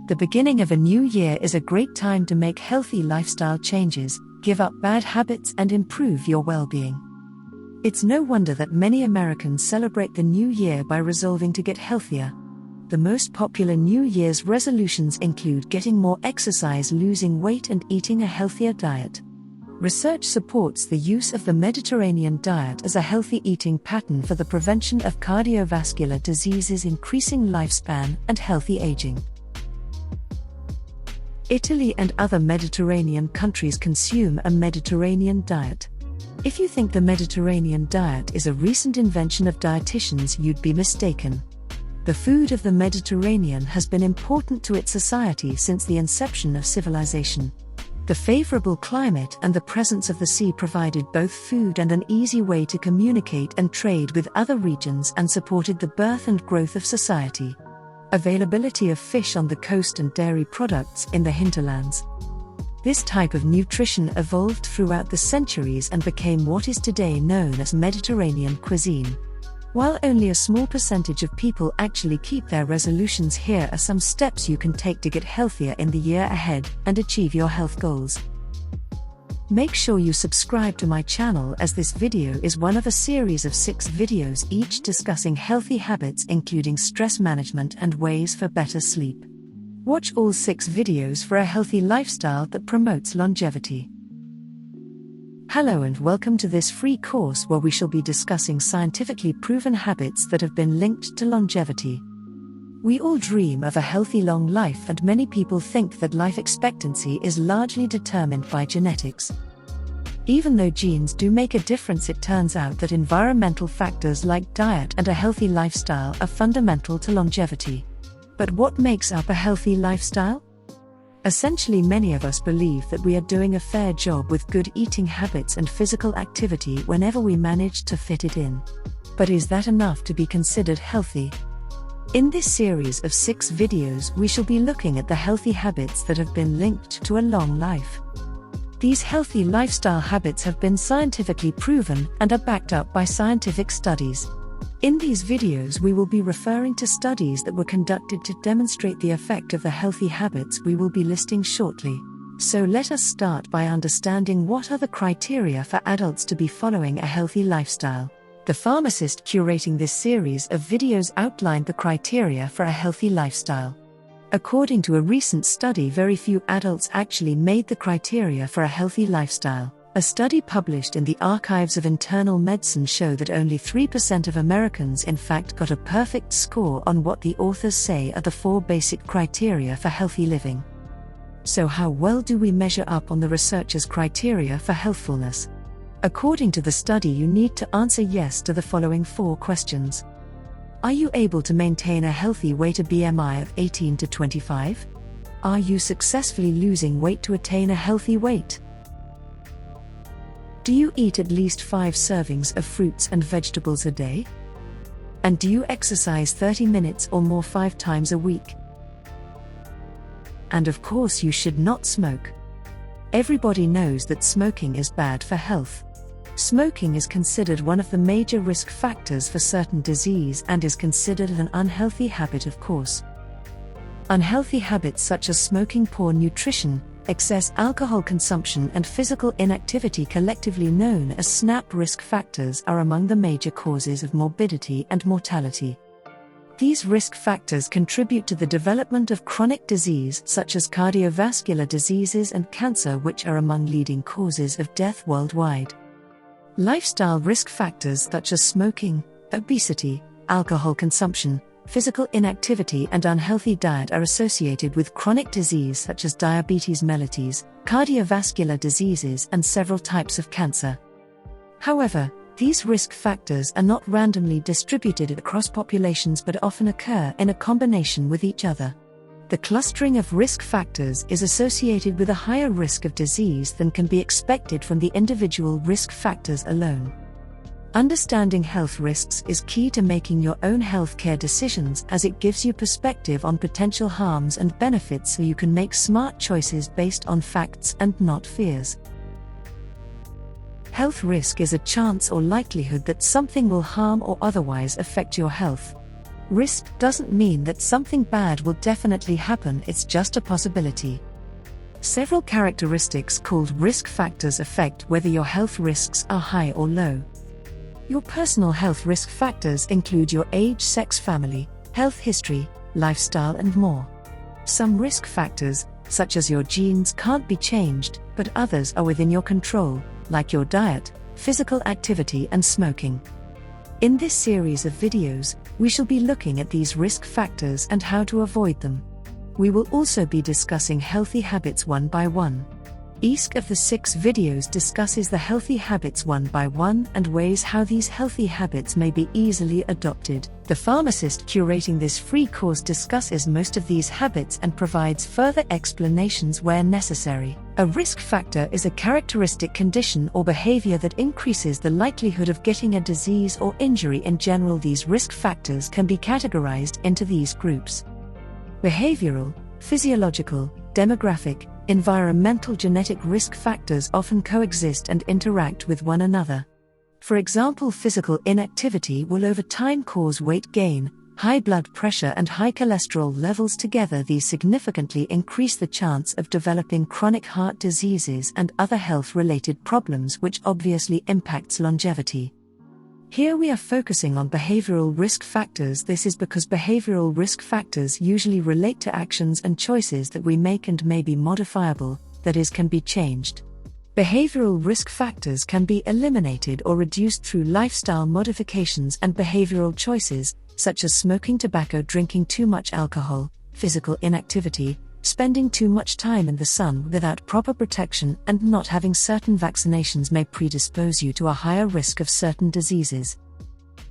The beginning of a new year is a great time to make healthy lifestyle changes, give up bad habits and improve your well-being. It's no wonder that many Americans celebrate the new year by resolving to get healthier. The most popular New Year's resolutions include getting more exercise, losing weight and eating a healthier diet. Research supports the use of the Mediterranean diet as a healthy eating pattern for the prevention of cardiovascular diseases, increasing lifespan and healthy aging. Italy and other Mediterranean countries consume a Mediterranean diet. If you think the Mediterranean diet is a recent invention of dietitians, you'd be mistaken. The food of the Mediterranean has been important to its society since the inception of civilization. The favorable climate and the presence of the sea provided both food and an easy way to communicate and trade with other regions and supported the birth and growth of society. Availability of fish on the coast and dairy products in the hinterlands. This type of nutrition evolved throughout the centuries and became what is today known as Mediterranean cuisine. While only a small percentage of people actually keep their resolutions, here are some steps you can take to get healthier in the year ahead and achieve your health goals. Make sure you subscribe to my channel, as this video is one of a series of 6 videos, each discussing healthy habits including stress management and ways for better sleep. Watch all 6 videos for a healthy lifestyle that promotes longevity. Hello and welcome to this free course where we shall be discussing scientifically proven habits that have been linked to longevity. We all dream of a healthy long life, and many people think that life expectancy is largely determined by genetics. Even though genes do make a difference, it turns out that environmental factors like diet and a healthy lifestyle are fundamental to longevity. But what makes up a healthy lifestyle? Essentially, many of us believe that we are doing a fair job with good eating habits and physical activity whenever we manage to fit it in. But is that enough to be considered healthy? In this series of 6 videos, we shall be looking at the healthy habits that have been linked to a long life. These healthy lifestyle habits have been scientifically proven and are backed up by scientific studies. In these videos, we will be referring to studies that were conducted to demonstrate the effect of the healthy habits we will be listing shortly. So let us start by understanding what are the criteria for adults to be following a healthy lifestyle. The pharmacist curating this series of videos outlined the criteria for a healthy lifestyle. According to a recent study, very few adults actually made the criteria for a healthy lifestyle. A study published in the Archives of Internal Medicine showed that only 3% of Americans in fact got a perfect score on what the authors say are the 4 basic criteria for healthy living. So how well do we measure up on the researchers' criteria for healthfulness? According to the study, you need to answer yes to the following 4 questions. Are you able to maintain a healthy weight, a BMI of 18 to 25? Are you successfully losing weight to attain a healthy weight? Do you eat at least 5 servings of fruits and vegetables a day? And do you exercise 30 minutes or more 5 times a week? And of course, you should not smoke. Everybody knows that smoking is bad for health. Smoking is considered one of the major risk factors for certain disease and is considered an unhealthy habit, of course. Unhealthy habits such as smoking, poor nutrition, excess alcohol consumption and physical inactivity, collectively known as SNAP risk factors, are among the major causes of morbidity and mortality. These risk factors contribute to the development of chronic disease such as cardiovascular diseases and cancer, which are among leading causes of death worldwide. Lifestyle risk factors such as smoking, obesity, alcohol consumption, physical inactivity and unhealthy diet are associated with chronic disease such as diabetes mellitus, cardiovascular diseases and several types of cancer. However, these risk factors are not randomly distributed across populations but often occur in a combination with each other. The clustering of risk factors is associated with a higher risk of disease than can be expected from the individual risk factors alone. Understanding health risks is key to making your own healthcare decisions, as it gives you perspective on potential harms and benefits so you can make smart choices based on facts and not fears. Health risk is a chance or likelihood that something will harm or otherwise affect your health. Risk doesn't mean that something bad will definitely happen, it's just a possibility. Several characteristics called risk factors affect whether your health risks are high or low. Your personal health risk factors include your age, sex, family, health history, lifestyle, and more. Some risk factors, such as your genes, can't be changed, but others are within your control, like your diet, physical activity, and smoking. In this series of videos, we shall be looking at these risk factors and how to avoid them. We will also be discussing healthy habits one by one. Each of the 6 videos discusses the healthy habits one by one and ways how these healthy habits may be easily adopted. The pharmacist curating this free course discusses most of these habits and provides further explanations where necessary. A risk factor is a characteristic condition or behavior that increases the likelihood of getting a disease or injury. In general, these risk factors can be categorized into these groups: behavioral, physiological, demographic, environmental. Genetic risk factors often coexist and interact with one another. For example, physical inactivity will over time cause weight gain, high blood pressure, and high cholesterol levels. Together, these significantly increase the chance of developing chronic heart diseases and other health-related problems, which obviously impacts longevity. Here we are focusing on behavioral risk factors. This is because behavioral risk factors usually relate to actions and choices that we make and may be modifiable, that is, can be changed. Behavioral risk factors can be eliminated or reduced through lifestyle modifications and behavioral choices, such as smoking tobacco, drinking too much alcohol, physical inactivity, spending too much time in the sun without proper protection, and not having certain vaccinations may predispose you to a higher risk of certain diseases.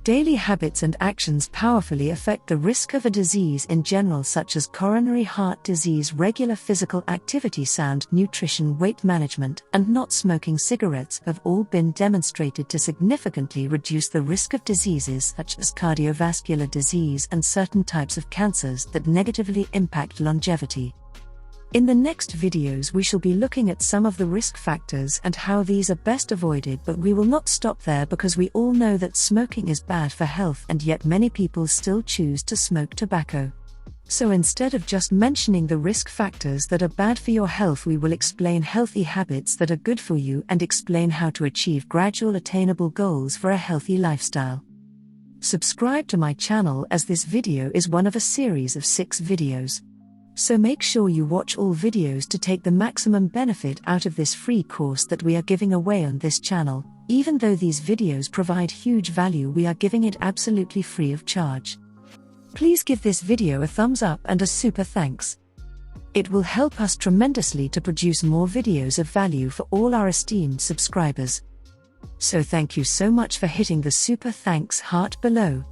Daily habits and actions powerfully affect the risk of a disease in general, such as coronary heart disease. Regular physical activity, sound nutrition, weight management, and not smoking cigarettes have all been demonstrated to significantly reduce the risk of diseases such as cardiovascular disease and certain types of cancers that negatively impact longevity. In the next videos we shall be looking at some of the risk factors and how these are best avoided, but we will not stop there because we all know that smoking is bad for health, and yet many people still choose to smoke tobacco. So instead of just mentioning the risk factors that are bad for your health, we will explain healthy habits that are good for you and explain how to achieve gradual attainable goals for a healthy lifestyle. Subscribe to my channel, as this video is one of a series of 6 videos. So make sure you watch all videos to take the maximum benefit out of this free course that we are giving away on this channel. Even though these videos provide huge value, we are giving it absolutely free of charge. Please give this video a thumbs up and a super thanks. It will help us tremendously to produce more videos of value for all our esteemed subscribers. So thank you so much for hitting the super thanks heart below.